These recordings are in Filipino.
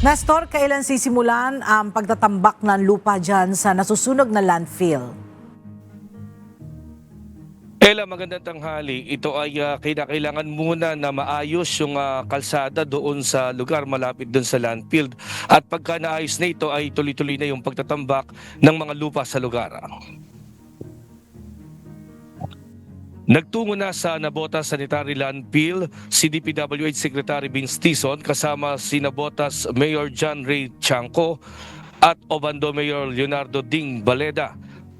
Nestor, kailan sisimulan ang pagtatambak ng lupa dyan sa nasusunog na landfill? Ella, magandang tanghali. Ito ay kailangan muna na maayos yung kalsada doon sa lugar malapit doon sa landfill. At pagka naayos na ito ay tuloy-tuloy na yung pagtatambak ng mga lupa sa lugar. Nagtungo na sa Nabotas Sanitary Landfill si DPWH Secretary Vince Tison kasama si Nabotas Mayor John Ray Chanco at Obando Mayor Leonardo Ding Baleda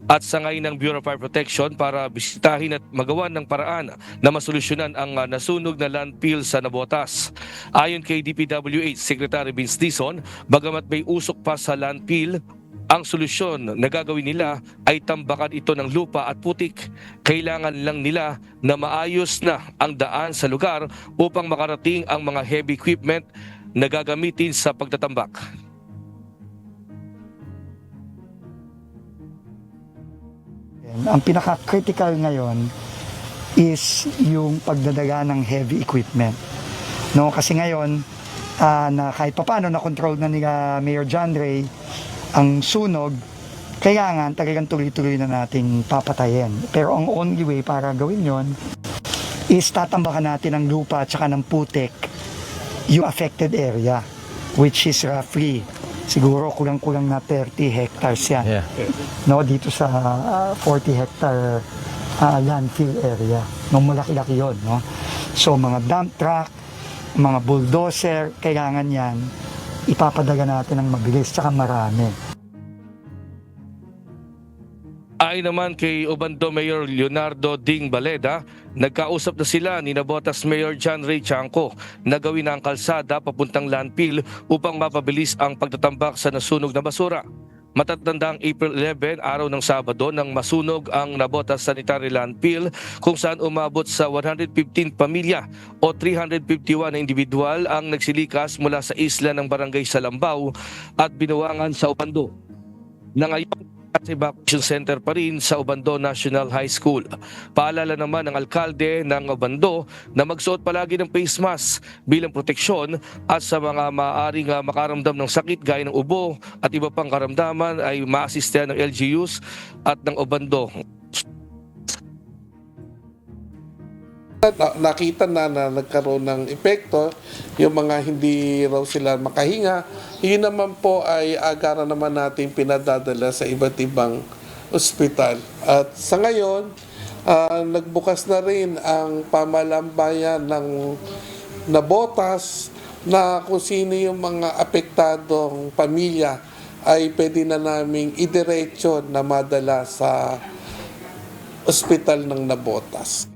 at sangay ng Bureau of Fire Protection para bisitahin at magawa ng paraan na masolusyonan ang nasunog na landfill sa Nabotas. Ayon kay DPWH Secretary Vince Tison, bagamat may usok pa sa landfill, ang solusyon na gagawin nila ay tambakan ito ng lupa at putik. Kailangan lang nila na maayos na ang daan sa lugar upang makarating ang mga heavy equipment na gagamitin sa pagtatambak. Ang pinaka-critical ngayon is yung pagdadaga ng heavy equipment. No, kasi ngayon na kahit papaano na control na ni Mayor John Ray ang sunog, kailangan talagang tuloy-tuloy na nating papatayin. Pero ang only way para gawin yon is tatambakan natin ng lupa at saka ng putik yung affected area, which is roughly siguro kulang-kulang na 30 hectares yan. Yeah. No, dito sa 40 hectare landfill area. No, malaki-laki yun. No? So mga dump truck, mga bulldozer, kailangan yan ipapadaga natin ng mabilis tsaka marami. Ayon naman kay Obando Mayor Leonardo Ding Baleda, nagkausap na sila ni Nabotas Mayor John Ray Chanco na gawin ang kalsada papuntang landfill upang mapabilis ang pagtatambak sa nasunog na basura. Matatandang April 11, araw ng Sabado, nang masunog ang Nabotas Sanitary Landfill kung saan umabot sa 115 pamilya o 351 na individual ang nagsilikas mula sa isla ng Barangay Salambao at binuwangan sa Obando. Na ngayon, at evacuation center pa rin sa Obando National High School. Paalala naman ng alkalde ng Obando na magsuot palagi ng face mask bilang proteksyon at sa mga maaaring makaramdam ng sakit gaya ng ubo at iba pang karamdaman ay maasistehan ng LGUs at ng Obando. Nakita na nagkaroon ng epekto, yung mga hindi raw sila makahinga, yun naman po ay agaran naman natin pinadadala sa iba't ibang ospital. At sa ngayon, nagbukas na rin ang pamalambayan ng Nabotas na kung sino yung mga apektadong pamilya ay pwede na naming idiretso na madala sa ospital ng Nabotas.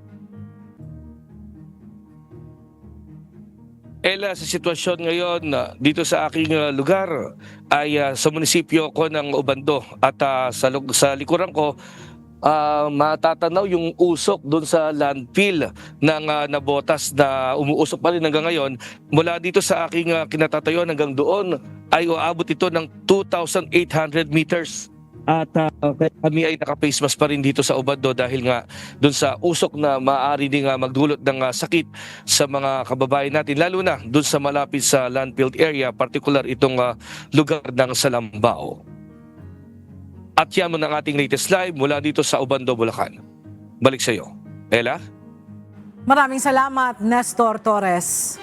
Ella, sa sitwasyon ngayon dito sa aking lugar ay sa munisipyo ko ng Obando at sa likuran ko matatanaw yung usok doon sa landfill ng Nabotas na umuusok pa rin hanggang ngayon. Mula dito sa aking kinatatayuan hanggang doon ay uabot ito ng 2,800 meters. At kami ay naka-face mask pa rin dito sa Obando dahil nga doon sa usok na maaari din magdulot ng sakit sa mga kababayan natin, lalo na doon sa malapit sa landfill area, particular itong lugar ng Salambao. At yan mo ng ating latest live mula dito sa Obando, Bulacan. Balik sa iyo, Ella. Maraming salamat, Nestor Torres.